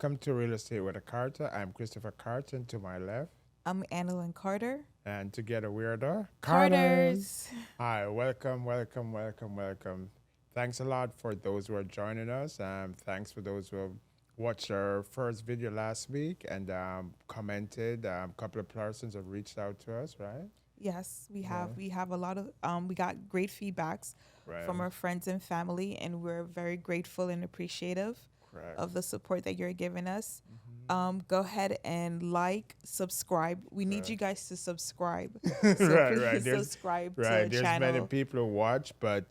Welcome to Real Estate with a Carter. I'm Christopher Carter, to my left. I'm Annalyn Carter. And together we are the Carters. Carters. Hi, welcome, welcome, welcome, welcome. Thanks a lot for those who are joining us. Thanks for those who have watched our first video last week and commented. A couple of persons have reached out to us, right? Yes, we have Right. we have a lot of we got great feedbacks Right. from our friends and family, and we're very grateful and appreciative Correct. of the support that you're giving us. Mhm. Go ahead and like, subscribe. We need you Correct. guys to subscribe. So Right, right. please There's subscribe to right. the There's many channel. people who watch, but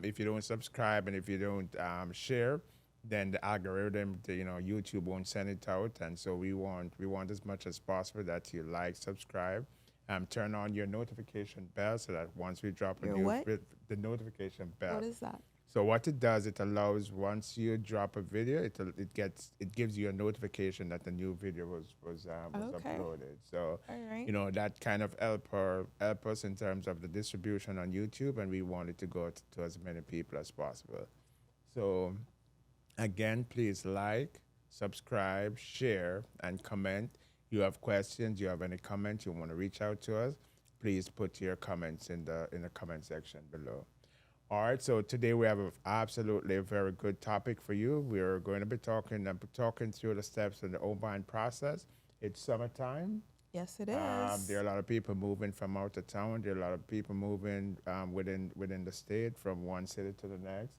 if you don't subscribe and if you don't share, then the algorithm, YouTube won't send it out. And so we want as much as possible that you like, subscribe, turn on your notification bell so that once we drop a Your new what? the notification bell. What is that? So what it does, it allows once you drop a video, it gives you a notification that the new video was Okay. uploaded. So All right. that kind of help us in terms of the distribution on YouTube, and we want it to go to as many people as possible. So again, please like, subscribe, share, and comment. You have questions, you have any comments, you want to reach out to us, please put your comments in the comment section below. All right, so today we have absolutely a very good topic for you. We're going to be talking through the steps in the home buying process. It's summertime. Yes, it There are is. a lot of people moving from out of town. There are a lot of people moving within the state from one city to the next.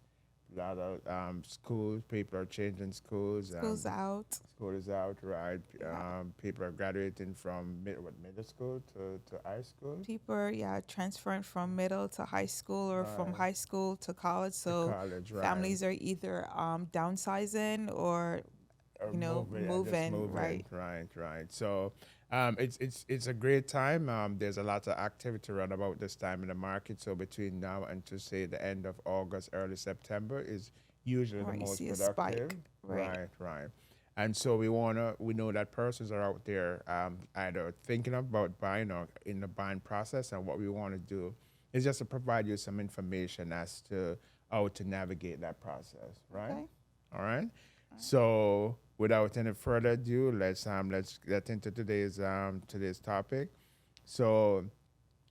A lot of schools, people are changing schools. School's out. School is out, right? Yeah. People are graduating from middle school to high school, People are, yeah, transferring from middle to high school or from right? high school to college. To So college, right? families are either downsizing or, Or moving and just moving, moving, right? right, right. So it's a great time. There's a lot of activity around about this time in the market. So between now and to say the end of August, early September is usually the Right. You most see a productive. spike, right? Right, right. And so we know that persons are out there either thinking about buying or in the buying process. And what we want to do is just to provide you some information as to how to navigate that process, right? Okay. All right. So without any further ado, let's get into today's topic. So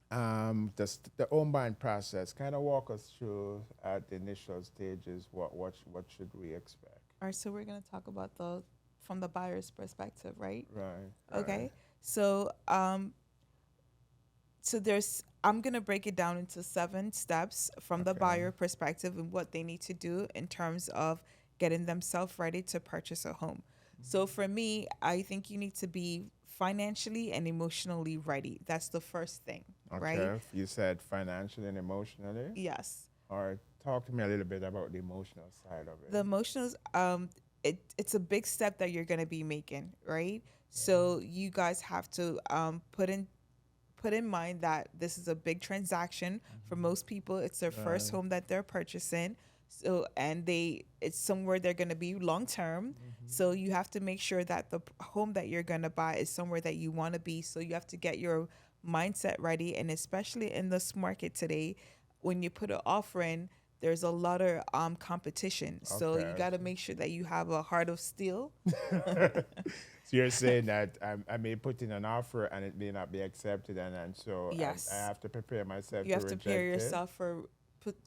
the home buying process. Kind of walk us through at the initial stages. What should we expect? All right. So we're gonna talk about the from the buyer's perspective, right? Right. Right. Okay. So there's I'm gonna break it down into 7 steps from the Okay. buyer perspective and what they need to do in terms of getting themselves ready to purchase a home. So for me, I think you need to be financially and emotionally ready. That's the first thing, right? Okay. You said financially and emotionally. Yes. All right. Talk to me a little bit about the emotional side of it. The emotions, it's a big step that you're gonna be making, right? So you guys have to put in mind that this is a big transaction for most people. It's their first Right. home that they're purchasing. So and it's somewhere they're going to be long term. So you have to make sure that the home that you're going to buy is somewhere that you want to be. So you have to get your mindset ready, and especially in this market today, when you put an offer in, there's a lot of competition. So you Okay. got to make sure that you have a heart of steel. So you're saying that I may put in an offer and it may not be accepted, and so I Yes. have to prepare myself You to have to prepare reject it. yourself for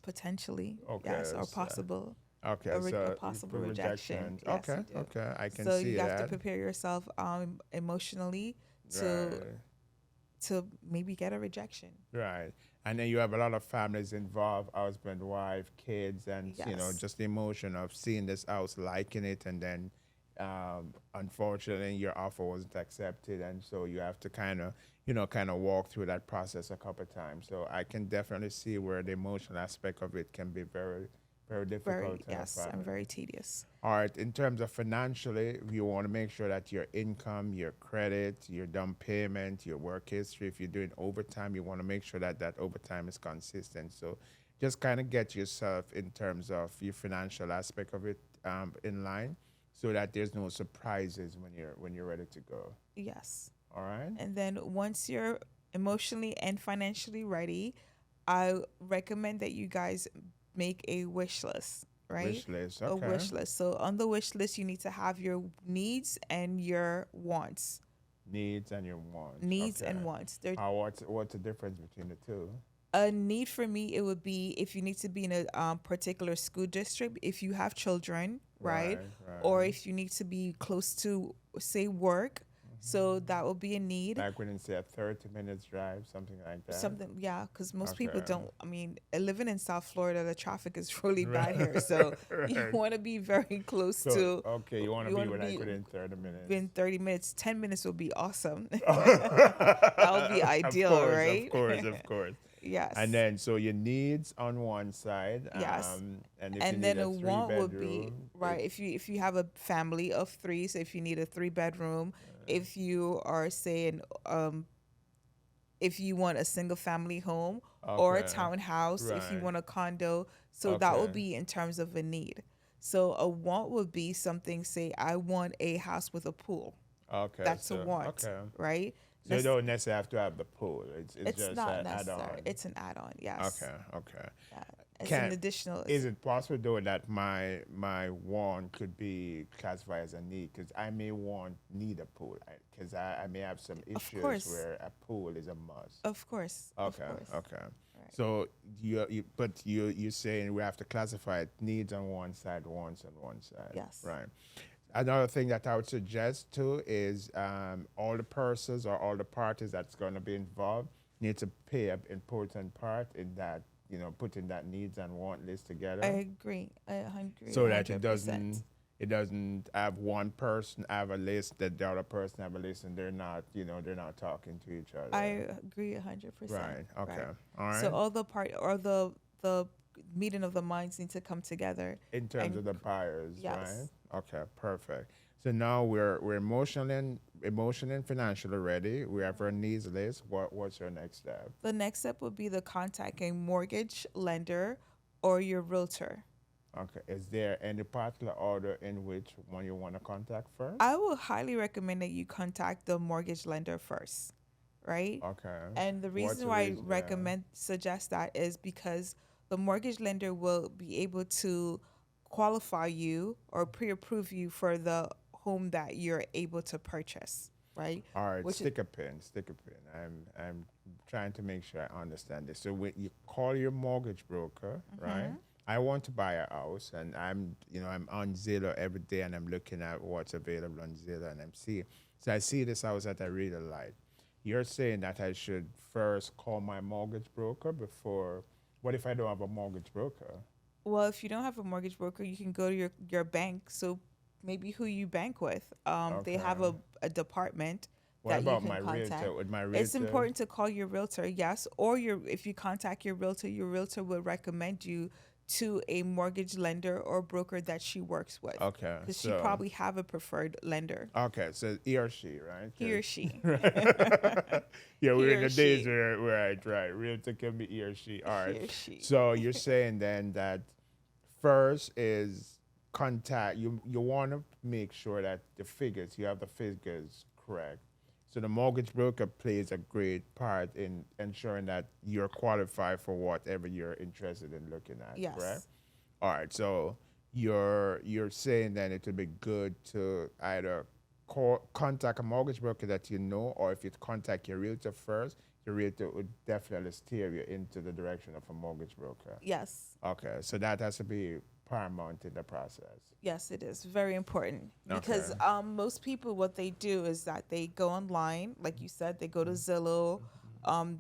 potentially, Okay. yes, or So, possible okay. a So possible for rejection. rejection. Yes, Okay. you do. Okay. I can So see you have to that. prepare yourself emotionally to Right. maybe get a rejection. Right. And then you have a lot of families involved, husband, wife, kids, and Yes. just the emotion of seeing this house, liking it, and then unfortunately your offer wasn't accepted, and so you have to kind of walk through that process a couple of times. So I can definitely see where the emotional aspect of it can be very, very difficult Very, to a yes, I'm family. very tedious. All right, in terms of financially, you want to make sure that your income, your credit, your down payment, your work history, if you're doing overtime, you want to make sure that that overtime is consistent. So just kind of get yourself in terms of your financial aspect of it in line so that there's no surprises when you're ready to go. Yes. All right? And then once you're emotionally and financially ready, I recommend that you guys make a wish list, right? Wish list. A Okay. wish list. So on the wish list, you need to have your needs and your wants. Needs and your wants. Needs Okay. and wants. There, How what's the difference between the two? a need for me, it would be if you need to be in a particular school district, if you have children, right? Right, Or right. if you need to be close to, say, work. So that would be a need. Like when you say a 30 minutes drive, something like that. Something, yeah, because most people Okay. don't. I mean, living in South Florida, the traffic is really bad here. Right. So you Right. want to be very close So to, okay, you want to you be want to with like be within 30 minutes. within 30 minutes. 10 minutes would be awesome. That would be Of ideal, course, of right? course, of course. And Yes. then so your needs on one side, Yes. and if you And need then a a three want would be bedroom, right if you have a family of three. So if you need a 3 bedroom, if you are saying if you want a single family home or a okay, townhouse, if you right, want a condo, so that would okay, be in terms of a need. So a want would be something, say, I want a house with a pool. okay, That's a so want, okay, right? so you That's, don't necessarily have to have the pool. It's it's just not an necessary. add-on. It's an add-on, yes. Okay, okay. Yeah. It's an Can additional. Is it possible though that my want could be classified as a need? Because I may need a pool. Because I may have some Of issues course, where a pool is a must. of course, of Okay, course. okay. Right. So you're saying we have to classify it needs on one side, wants on one side. Yes. Right. Another thing that I would suggest too is all the persons or all the parties that's going to be involved need to play an important part in that, putting that needs and want list I together, agree. I agree. so that 100%. it doesn't have one person have a list that the other person have a list and they're not talking to each other. I agree 100%. Right. Okay. Right. All right. So all the part or the meeting of the minds need to come together. In terms And of the buyers, right? yes. Okay, perfect. So now we're emotionally and financially ready. We have our needs list. What's your next step? The next step would be the contacting mortgage lender or your realtor. Okay. Is there any particular order in which one you want to contact first? I will highly recommend that you contact the mortgage lender first, right? Okay. And the What's reason the why I reason? Yeah. suggest that is because the mortgage lender will be able to qualify you or pre-approve you for the home that you're able to purchase, right? All right. Which is Stick a pin. Stick a pin. I'm trying to make sure I understand this. So when you call your mortgage broker, right? I want to buy a house, and I'm on Zillow every day, and I'm looking at what's available on Zillow, and I'm seeing. So I see this house that I really like. You're saying that I should first call my mortgage broker before. What if I don't have a mortgage broker? well, if you don't have a mortgage broker, you can go to your bank. So maybe who you bank with, they have Okay. a department What that you about can my contact. realtor? With my It's realtor? important to call your realtor, yes, or if you contact your realtor will recommend you to a mortgage lender or broker that she works with, Okay. because she So probably have a preferred lender. okay, so he or she, right? He or she. Yeah, we're He in or the days she. where right. Realtor can be he or she. All right. He or she. So you're saying then that first is contact. You want to make sure that you have the figures correct. So the mortgage broker plays a great part in ensuring that you're qualified for whatever you're interested in looking at. Correct. Yes. All right. So you're saying that it would be good to either contact a mortgage broker that you know, or if you contact your realtor first, your realtor would definitely steer you into the direction of a mortgage broker. Yes. Okay, so that has to be paramount in the process. Yes, it is very important because Okay. most people what they do is that they go online, like you said, they go to Zillow,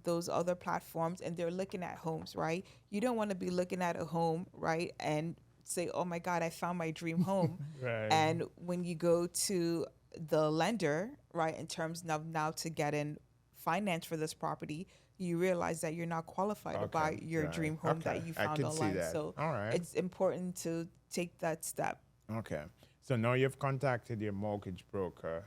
those other platforms, and they're looking at homes, right? You don't want to be looking at a home, right, and say, "Oh my God, I found my dream home," Right. and when you go to the lender, right, in terms of now to get in finance for this property, you realize that you're not qualified to buy Okay. your Right. dream home Okay. that you I found can see online. that. So All right. it's important to take that step. Okay. So now you've contacted your mortgage broker.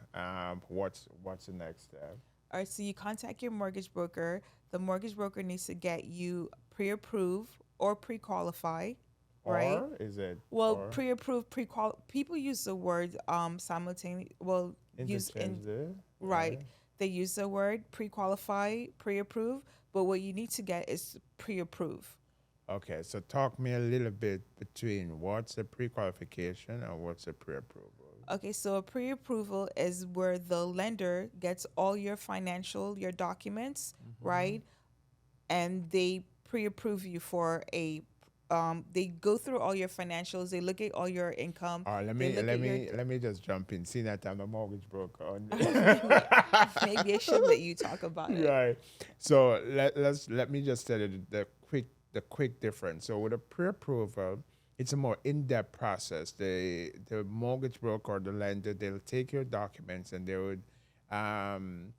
What's the next step? All right, so you contact your mortgage broker. The mortgage broker needs to get you pre-approved or pre-qualify, right? Or is it Well, or pre-approved, pre-qual. People use the word simultaneous. Well, use in interchange? right. They use the word pre-qualify, pre-approve. But what you need to get is pre-approve, Okay, so talk me a little bit between what's a pre-qualification and what's a pre-approval. Okay, so a pre-approval is where the lender gets all your financial, your documents, Mm-hmm. right? And they pre-approve you for a they go through all your financials, they look at all your income, All right, let they me look let at your me let me just jump in. See that I'm a mortgage broker. maybe maybe I should let you talk about it. Right. So let me just tell you the quick difference. So with a pre-approval, it's a more in-depth process. The mortgage broker or the lender, they'll take your documents and um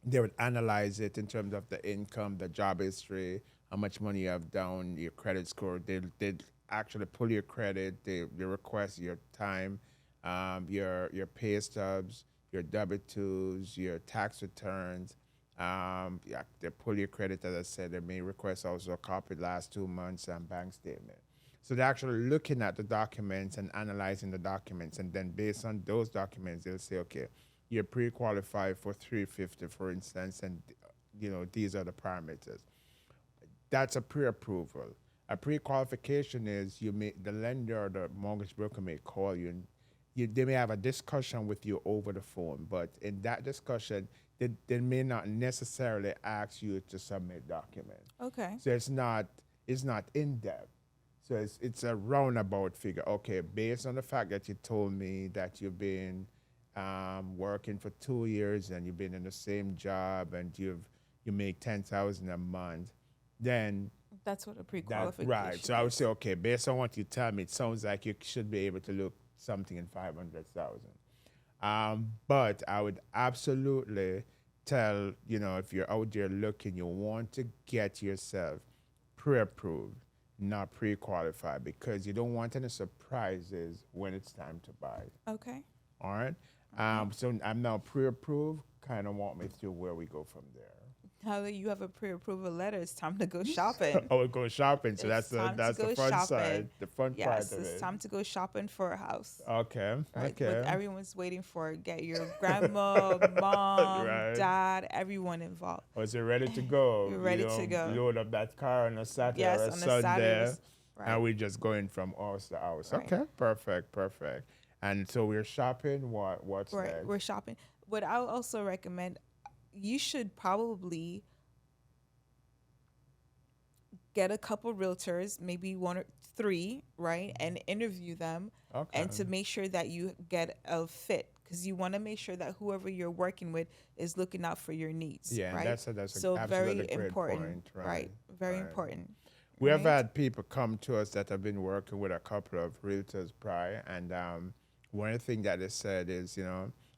they would analyze it in terms of the income, the job history, how much money you have down, your credit score. They actually pull your credit. They request your time, your pay stubs, your W-2s, your tax returns. Yeah, they pull your credit, as I said. They may request also a copy last 2 months and bank statement. So they're actually looking at the documents and analyzing the documents, and then based on those documents, they'll say, okay, you're pre-qualified for 350, for instance, and these are the parameters. That's a pre-approval. A pre-qualification is the lender or the mortgage broker may call you, and they may have a discussion with you over the phone. But in that discussion, they may not necessarily ask you to submit documents. Okay. So it's not in depth. So it's a roundabout figure. Okay, based on the fact that you told me that you've been working for 2 years and you've been in the same job and you make 10,000 a month, then That's what a that right. pre-qualification So I would say, is. okay, based on what you tell me, it sounds like you should be able to look something in 500,000. But I would absolutely tell, if you're out there looking, you want to get yourself pre-approved, not pre-qualified, because you don't want any surprises when it's time to buy. Okay. All right. All right. So I'm now pre-approved. Kind of walk me through where we go from there. Now that you have a pre-approval letter, it's time to go shopping. I would go shopping. So It's that's the time to that's the go fun shopping. side, the fun part Yes, of it's it. time to go shopping for a house. Okay. Right? What Okay. everyone's waiting for. Get your grandma, mom, Right. dad, everyone involved. Was it ready to go? You're ready to go. Load up that car on a Saturday or Yes, a on a Saturday. Sunday, and Right. we just going from house to house. Right. Okay. Perfect. Perfect. And so we're shopping. What's Right. next? We're shopping. What I would also recommend, you should probably get a couple realtors, maybe one or three, right, and interview them, Okay. and to make sure that you get a fit, because you want to make sure that whoever you're working with is looking out for your needs, Yeah, and right? that's a So absolutely very great important, point. right? Right. Very Right. important, We have right? had people come to us that have been working with a couple of realtors prior, and one thing that they said is,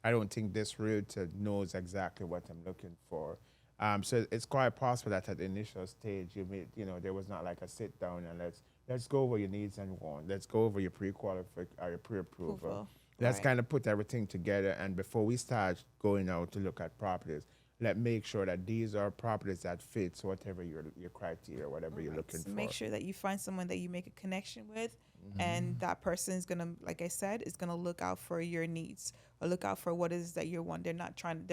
I don't think this realtor knows exactly what I'm looking for. So it's quite possible that at the initial stage, there was not like a sit down and let's go over your needs and wants. Let's go over your pre-qualified or your pre-approval. Approval, Let's right? kind of put everything together, and before we start going out to look at properties, let make sure that these are properties that fits whatever your criteria, whatever All you're right. looking So make for. sure that you find someone that you make a connection with, Hmm. and that person is gonna, like I said, is gonna look out for your needs or look out for what it is that you want. They're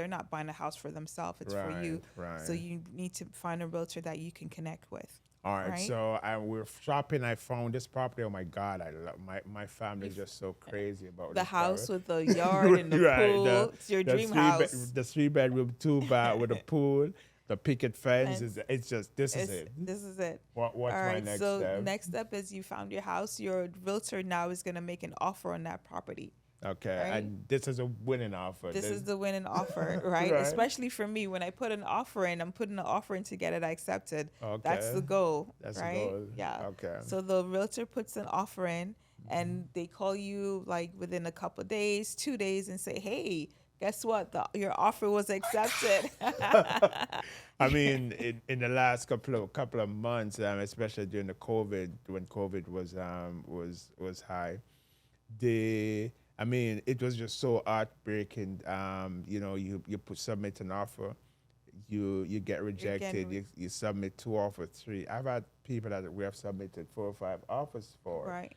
not buying a house for themselves. It's for Right, you. So right. you need to find a realtor that you can connect with, All right, right? so we're shopping. I found this property. Oh my God, I love my family is If just so crazy about the this property. house with the yard and the Right, pool, it's your the dream house. the 3 bedroom, 2 bath with a pool, the picket fence And is. It's just this is it's it. this is it. What's All my right. next So step? next step is you found your house. Your realtor now is gonna make an offer on that property, Okay, right? and this is a winning offer. This is the winning offer, right? Right. Especially for me, when I put an offer in, I'm putting an offer in to get it accepted. That's Okay, the goal, that's a right? goal. Yeah. Okay. So the realtor puts an offer in, Mhm. and they call you like within a couple of days, 2 days, and say, "Hey, guess what? Your offer was accepted." I mean, in the last couple of months, especially during the COVID, when COVID was high, I mean, it was just so heartbreaking. You submit an offer, you get You're rejected. getting You submit 2 offers, three. I've had people that we have submitted 4 or 5 offers for. right.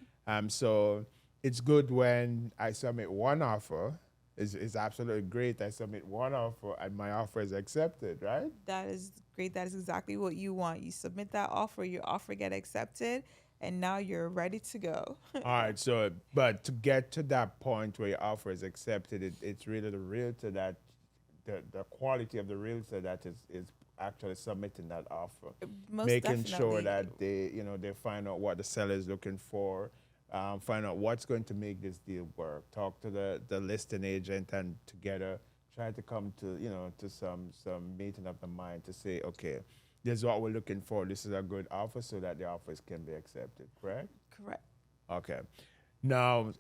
So it's good when I submit one offer, is absolutely great. I submit one offer and my offer is accepted, right? That is great. That is exactly what you want. You submit that offer, your offer get accepted, and now you're ready to go. All right. So, but to get to that point where your offer is accepted, it's really the realtor that the quality of the realtor that is actually submitting that offer, Most making sure definitely. that they find out what the seller is looking for, find out what's going to make this deal work. Talk to the listing agent and together try to come to to some meeting of the mind to say, okay, this is what we're looking for. This is a good offer, so that the offers can be accepted. Correct? Correct. Okay. Now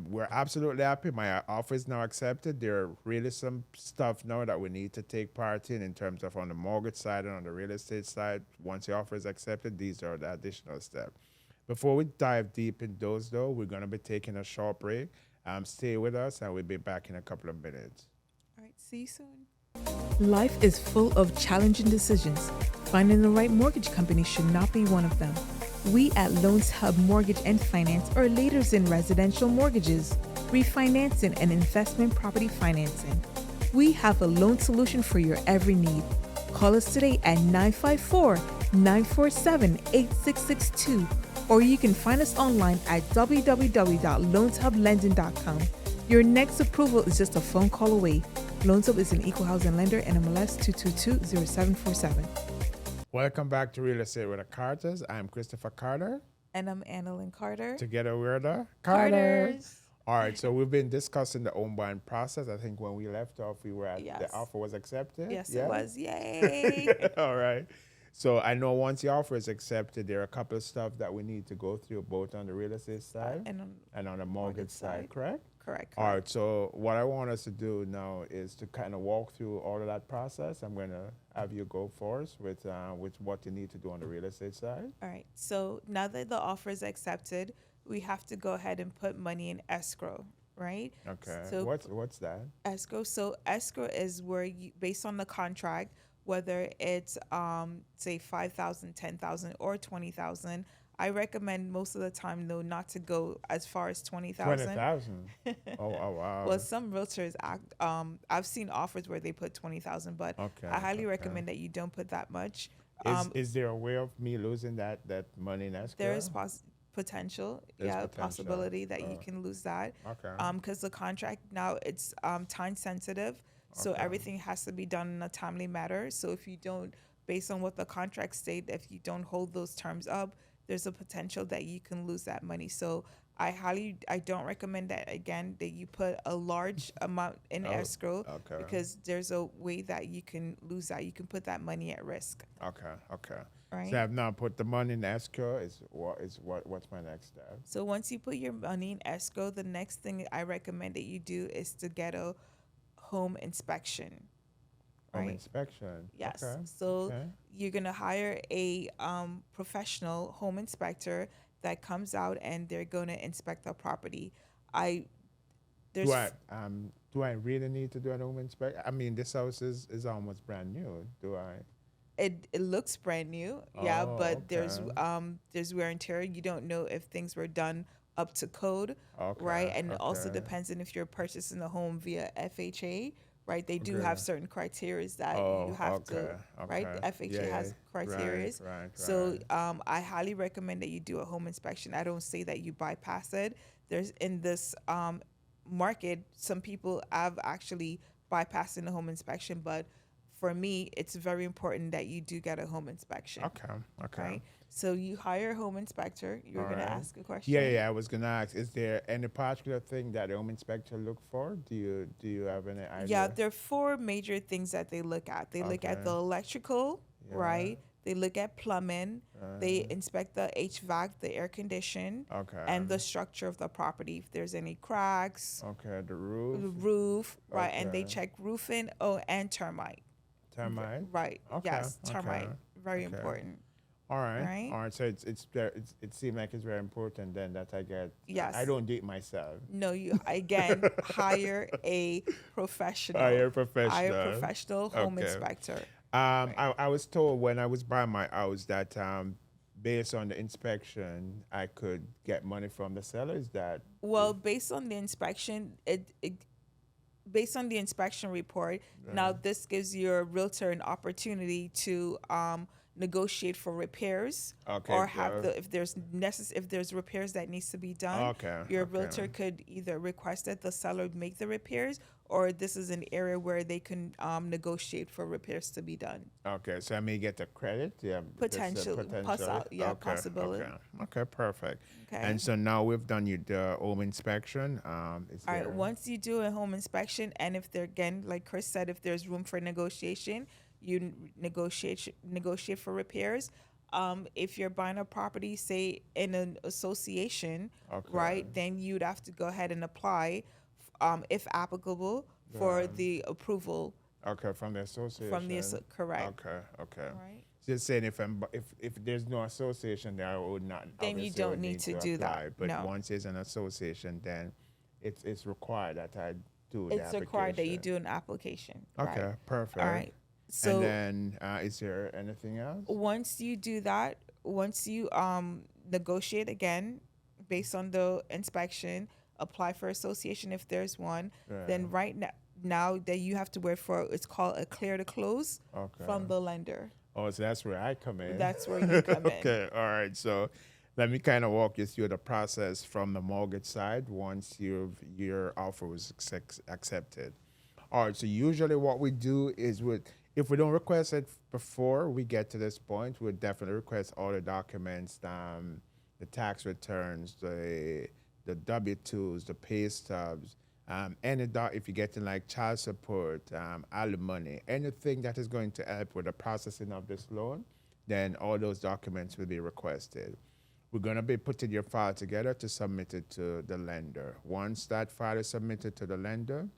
we're absolutely happy. My offer is now accepted. There are really some stuff now that we need to take part in terms of on the mortgage side and on the real estate side. Once the offer is accepted, these are the additional steps. Before we dive deep in those, though, we're gonna be taking a short break. Stay with us, and we'll be back in a couple of minutes. All right. See you soon. Life is full of challenging decisions. Finding the right mortgage company should not be one of them. We at Loans Hub Mortgage and Finance are leaders in residential mortgages, refinancing, and investment property financing. We have a loan solution for your every need. Call us today at 954 947 8662, or you can find us online at www.loanshublending.com. Your next approval is just a phone call away. Loans Hub is an equal housing lender, NMLS 2220747. Welcome back to Real Estate with the Carters. I'm Christopher Carter. And I'm Annalyn Carter. Together we're the Carters. All right, so we've been discussing the home buying process. I think when we left off, we were at Yes. the offer was accepted. Yes, Yeah? it was. Yay. All right. So I know once the offer is accepted, there are a couple of stuff that we need to go through, both on the real estate side and on the mortgage side, correct? correct. All right. So what I want us to do now is to kind of walk through all of that process. I'm going to have you go first with what you need to do on the real estate side. All right. So now that the offer is accepted, we have to go ahead and put money in escrow, right? Okay. So What's that? escrow. So escrow is where you, based on the contract, whether it's say 5,000, 10,000, or 20,000. I recommend most of the time though not to go as far as 20,000. 20,000. Oh wow. Well, some realtors act. I've seen offers where they put 20,000, but Okay, I highly okay. recommend that you don't put that much. Is there a way of me losing that money in escrow? There is potential, There's yeah, potential. possibility that you can lose that. Okay. Because the contract now it's time sensitive, so Okay. everything has to be done in a timely manner. So if you don't, based on what the contract state, if you don't hold those terms up, there's a potential that you can lose that money. So I don't recommend that again that you put a large amount in Oh, escrow okay. because there's a way that you can lose that. You can put that money at risk. Okay. Right. So I've now put the money in escrow. What's my next step? So once you put your money in escrow, the next thing I recommend that you do is to get a home inspection. Home Right. inspection. Yes. Okay. So Okay. you're gonna hire a professional home inspector that comes out and they're gonna inspect the property. There's Do I really need to do an home inspection? I mean, this house is almost brand new. Do I? it looks brand new, yeah, Oh, but there's okay. wear and tear. You don't know if things were done up to code, Okay, right? And it also okay. depends on if you're purchasing a home via FHA, right? They do Okay. have certain criteria that Oh, you have okay, to, right? okay. The FHA Yeah, has yeah. criteria. Right. So I highly recommend that you do a home inspection. I don't say that you bypass it. There's in this market, some people have actually bypassing the home inspection, but for me, it's very important that you do get a home inspection. Okay. Right. So you hire a home inspector. You're All gonna right. ask a question. Yeah. I was gonna ask, is there any particular thing that the home inspector look for? Do you have any idea? Yeah, there are four major things that they look at. They look at Okay. the electrical, Yeah. right? They look at plumbing. They inspect the HVAC, the air condition, Okay. and the structure of the property. If there's any cracks, Okay, the the roof, roof, right? And they Okay. check roofing. Oh, and termite. termite. Right. Okay, Yes, termite. okay, Very okay. important. All right. Right. All right. So it seems like it's very important then that I get. Yes. I don't do it myself. No, you again hire a professional. Hire a professional. Hire a professional home Okay. inspector. I was told when I was buying my house that based on the inspection, I could get money from the sellers. That Well, based on the inspection, based on the inspection report, now this gives your realtor an opportunity to negotiate for repairs Okay, or have the if there's repairs that needs to be done. Okay, Your okay. realtor could either request that the seller make the repairs, or this is an area where they can negotiate for repairs to be done. Okay, so I may get a credit, yeah. Potentially, possibility. Okay, perfect. Okay. And so now we've done the home inspection. Is All right. there? Once you do a home inspection, and if there again, like Chris said, if there's room for negotiation, you negotiate for repairs. If you're buying a property, say in an association, Okay. right, then you'd have to go ahead and apply, if applicable, for the approval Okay, from the association. from the correct. Okay, okay. Right. So you're saying if there's no association there, I would not. Then you obviously don't would need to do that. apply. But No. once there's an association, then it's required that I do the It's required that you application. do an application. Okay, Right. perfect. All right. So and then is there anything else? once you do that, once you negotiate again based on the inspection, apply for association if there's one, then right now that you have to wait for, it's called a clear to close Okay. from the lender. Oh, so that's where I come in. That's where you come in. Okay, all right. So let me kind of walk you through the process from the mortgage side once your offer was accepted. All right, so usually what we do is if we don't request it before we get to this point, we'll definitely request all the documents, the tax returns, the W-2s, the pay stubs, if you're getting like child support, alimony, anything that is going to help with the processing of this loan, then all those documents will be requested. We're going to be putting your file together to submit it to the lender. Once that file is submitted to the lender,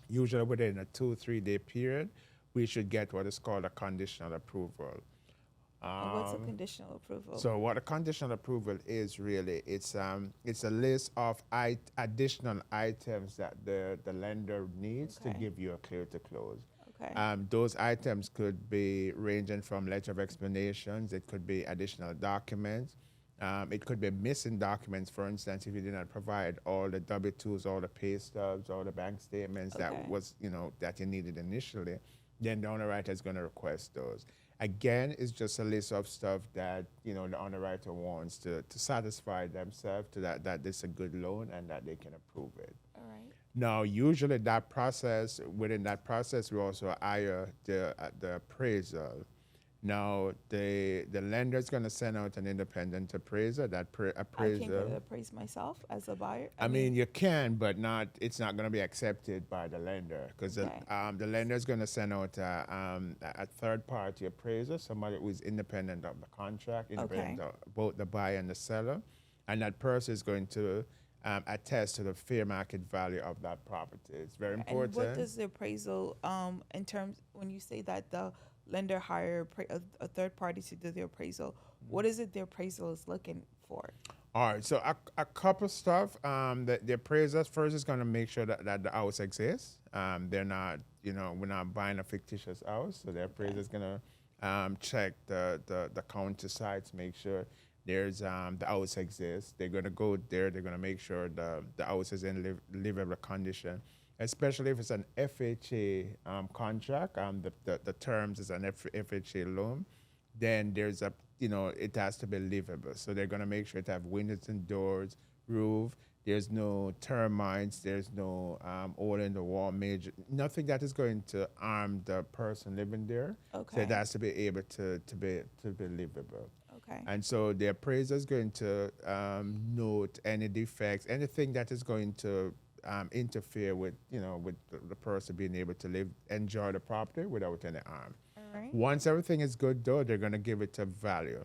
usually within a 2-3 day period, we should get what is called a conditional approval. What's a conditional approval? So what a conditional approval is really, it's a list of additional items that the lender needs to Okay. give you a clear to close. Okay. Those items could be ranging from letter of explanations, it could be additional documents, it could be missing documents. For instance, if you did not provide all the W-2s, all the pay stubs, all the bank statements Okay. that was, that you needed initially, then the underwriter is going to request those. Again, it's just a list of stuff that, the underwriter wants to satisfy themselves to that this is a good loan and that they can approve it. All right. Now, usually within that process, we also hire the appraisal. Now, the lender is going to send out an independent appraiser. That I appraiser. can go to appraise myself as a buyer. I mean, you can, but it's not going to be accepted by the lender because Okay. the lender is going to send out a third-party appraiser, somebody who is independent of the contract, independent of both the buyer and the seller, and that person is going to attest to the fair market value of that property. It's very important. And what does the appraisal, in terms, when you say that the lender hire a third party to do the appraisal, what is it the appraisal is looking for? All right, so a couple stuff. The appraiser first is going to make sure that the house exists. They're not, we're not buying a fictitious house, so the appraiser is going to check the county sites, make sure there's the house exists. They're going to go there. They're going to make sure the house is in livable condition, especially if it's an FHA contract. The terms is an FHA loan. Then there's it has to be livable. So they're going to make sure it have windows and doors, roof. There's no termites. There's no hole in the wall, nothing that is going to harm the person living there. Okay. So it has to be able to be livable. Okay. And so the appraiser is going to note any defects, anything that is going to interfere with the person being able to enjoy the property without any harm. All right. Once everything is good, though, they're going to give it a value.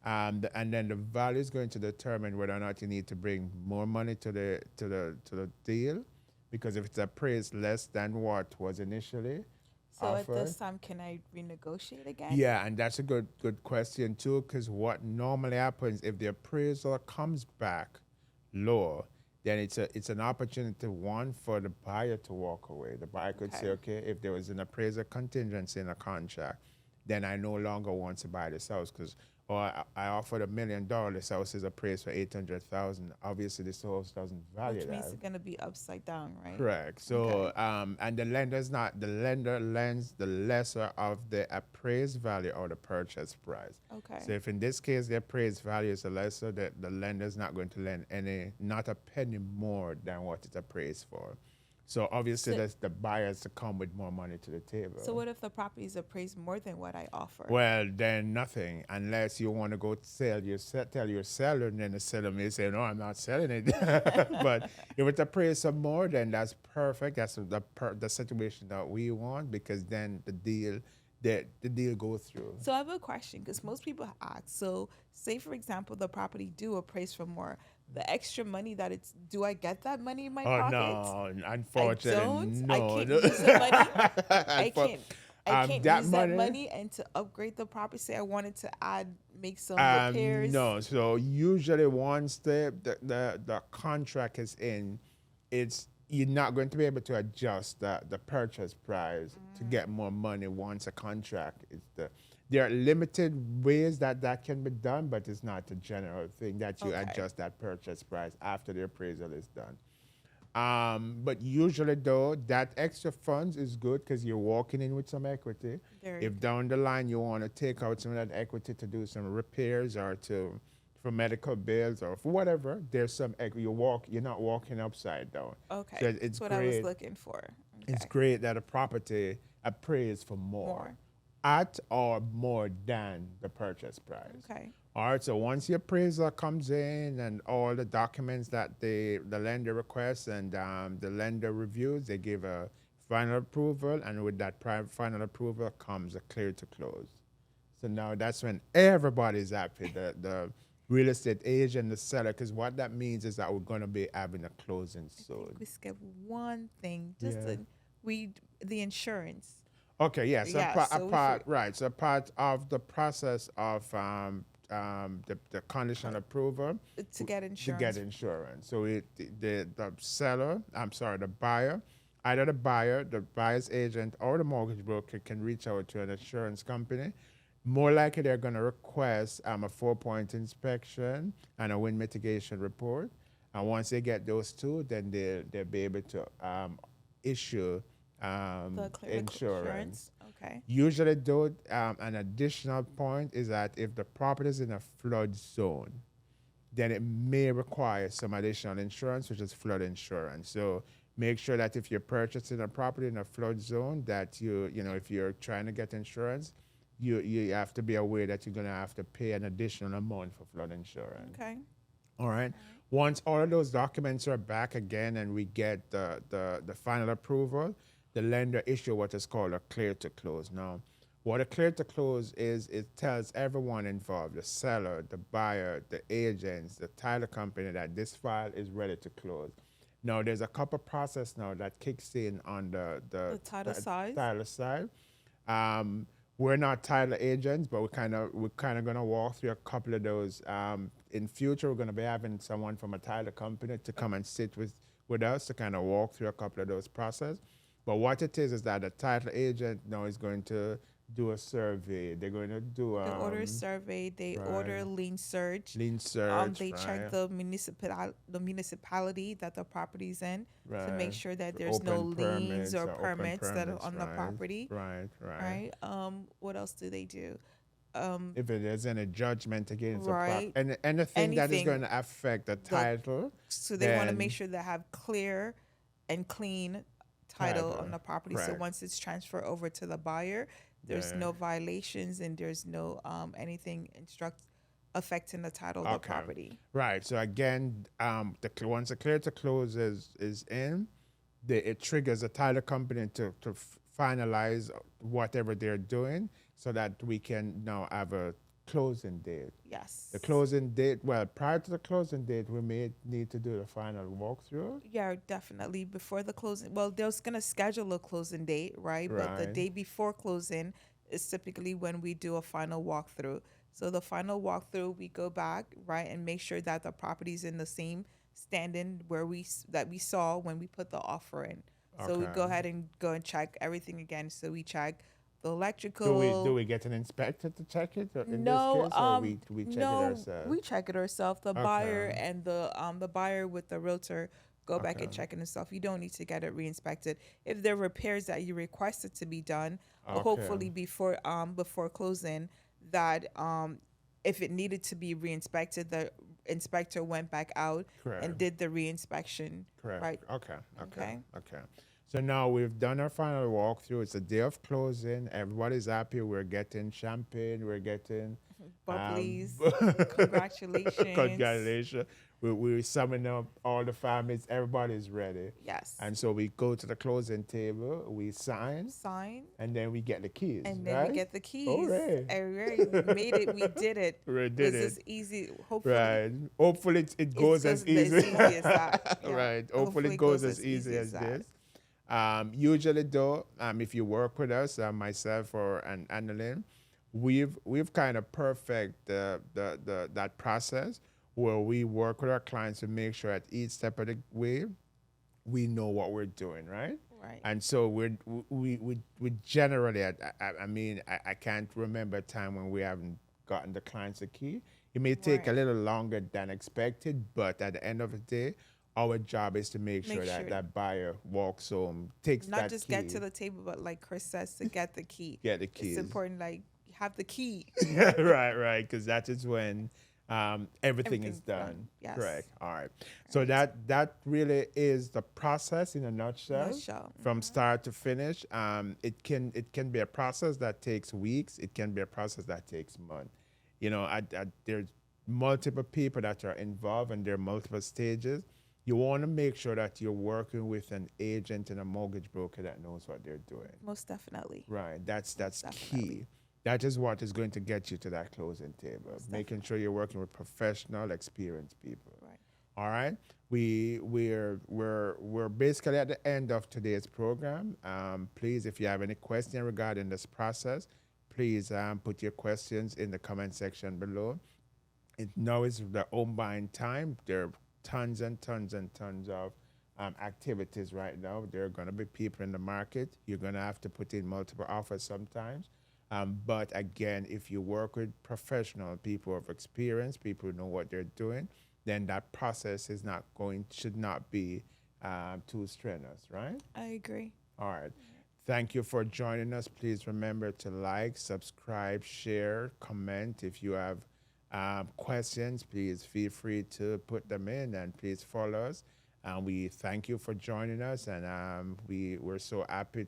And then the value is going to determine whether or not you need to bring more money to the deal, because if it's appraised less than what was initially So offered. at this time, can I renegotiate again? Yeah, and that's a good question too, because what normally happens if the appraisal comes back lower, then it's an opportunity, one, for the buyer to walk away. The buyer could say, okay, if there was an appraiser contingency in a contract, then I no longer want to buy this house because or I offered $1 million. This house is appraised for 800,000. Obviously, this house doesn't value Which means that. it's gonna be upside down, right? Correct. Okay. So, and the lender lends the lesser of the appraised value or the purchase price. Okay. So, if in this case the appraised value is the lesser, the lender is not going to lend not a penny more than what it's appraised for. So, obviously, So, that's the buyers to come with more money to the table. so what if the property is appraised more than what I offer? Well, then nothing, unless you want to go tell your seller, and then the seller may say, "No, I'm not selling it." But if it's appraised some more, then that's perfect. That's the situation that we want, because then the deal goes through. So I have a question because most people ask. So say for example, the property do appraise for more. The extra money that it's, do I get that money in my Oh pocket? no, I unfortunately, don't. no. I can't use the money. I Unfor- can't. I can't that use money. that money and to upgrade the property. Say I wanted to make some repairs. No. So usually once the contract is in, it's you're not going to be able to adjust the purchase price to get more money once a contract is there are limited ways that can be done, but it's not a general thing that you Okay. adjust that purchase price after the appraisal is done. But usually though, that extra funds is good because you're walking in with some equity. Very If down the line you want to take out some of that equity to do some repairs or for medical bills or for whatever, there's some equity. You're not walking upside down. Okay. So it's That's what I was great. looking for. It's Okay. great that a property appraised for more, at or more than the purchase price. Okay. All right, so once the appraiser comes in and all the documents that the lender requests and the lender reviews, they give a final approval, and with that final approval comes a clear to close. So now that's when everybody's happy, the real estate agent, the seller, because what that means is that we're going to be having a closing soon. We skip one thing, just Yeah. the insurance. Okay, yes. Yeah, so we Right. So part of the process of the conditional approval To get to insurance. get insurance. So the seller, I'm sorry, the buyer, either the buyer, the buyer's agent, or the mortgage broker can reach out to an insurance company. More likely, they're going to request a 4-point inspection and a wind mitigation report. And once they get those two, then they'll be able to issue The clear insurance. Okay. Usually, though, an additional point is that if the property is in a flood zone, then it may require some additional insurance, which is flood insurance. So make sure that if you're purchasing a property in a flood zone, that if you're trying to get insurance, you have to be aware that you're going to have to pay an additional amount for flood insurance. Okay. All right. Once all of those documents are back again and we get the final approval, the lender issue what is called a clear to close. Now, what a clear to close is, it tells everyone involved, the seller, the buyer, the agents, the title company, that this file is ready to close. Now, there's a couple process now that kicks in on the title side. title side. We're not title agents, but we're kind of gonna walk through a couple of those. In future, we're gonna be having someone from a title company to come and sit with us to kind of walk through a couple of those process. But what it is that the title agent now is going to do a survey. They're going to do They order a survey. They order lien search. lien search. They check the municipality that the property's in to make sure that there's no Open liens or open permits that are on the right, property. Right. What else do they do? If there's any judgment against Right. and anything that is Anything. going to affect the title. So they want to then- make sure they have clear and clean title on the property. So correct. once it's transferred over to the buyer, there's Yeah. no violations and there's no anything affecting the title of the Okay. property. Right. So again, once the clear to close is in, it triggers the title company to finalize whatever they're doing, so that we can now have a closing date. Yes. The closing date. Well, prior to the closing date, we may need to do the final walkthrough. Yeah, definitely. Before the closing, well, they're going to schedule a closing date, right? But the Right. day before closing is typically when we do a final walkthrough. So the final walkthrough, we go back, right, and make sure that the property's in the same standing that we saw when we put the offer in. So we go Okay. ahead and go and check everything again. So we check the Do electrical. we get an inspector to check it in this No, case, or we check it no, ourselves? we check it ourselves. The buyer Okay. and the buyer with the realtor go back and Okay. check it themselves. You don't need to get it re-inspected. If there are repairs that you requested to be done, Okay. hopefully before closing, that if it needed to be re-inspected, the inspector went back out and Correct. did the re-inspection. Correct. Right. Okay. Okay. Okay. Okay. So now we've done our final walkthrough. It's a day of closing. Everybody's happy. We're getting champagne. We're getting Bubblies. um, Congratulations. congratulations. We summon up all the families. Everybody's ready. Yes. And so we go to the closing table. We sign, Sign. and then we get the keys. And then right? we get the keys. Hooray. And we made it. We did it. We It did was it. as easy. Hopefully, Right. Hopefully it goes as easy. as that. Yeah. Right. Hopefully it goes as easy as that. this. Usually though, if you work with us, myself or and Annalyn, we've kind of perfect that process where we work with our clients to make sure at each step of the way we know what we're doing, right? Right. And so we generally, I mean, I can't remember a time when we haven't gotten the clients a key. It may take a Right. little longer than expected, but at the end of the day, our job is to make sure Make that sure. that buyer walks home, takes Not that just key, get to the table, but like Chris says, to get the key. get the keys. It's important. Like have the key. right, because that is when everything is Everything's done. done. Yes. Correct. All right. So that really is the process in a nutshell. Nutshell. From start to finish. It can be a process that takes weeks. It can be a process that takes months. You know, there's multiple people that are involved, and there are multiple stages. You want to make sure that you're working with an agent and a mortgage broker that knows what they're doing. Most definitely. Right. That's definitely. key. That is what is going to get you to that closing table. Making sure you're working with professional, experienced people. Right. All right. We're basically at the end of today's program. Please, if you have any question regarding this process, please put your questions in the comment section below. Now is the home buying time. There are tons and tons and tons of activities right now. There are going to be people in the market. You're going to have to put in multiple offers sometimes. But again, if you work with professional people of experience, people who know what they're doing, then that process should not be too strenuous, right? I agree. All right. Thank you for joining us. Please remember to like, subscribe, share, comment. If you have questions, please feel free to put them in, and please follow us. We thank you for joining us, and we're so happy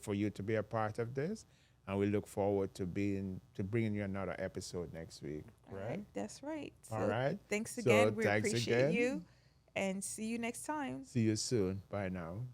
for you to be a part of this, and we look forward to bringing you another episode next week. All Right? right. That's right. All right. Thanks So again. We thanks appreciate again. you, and see you next time. See you soon. Bye now.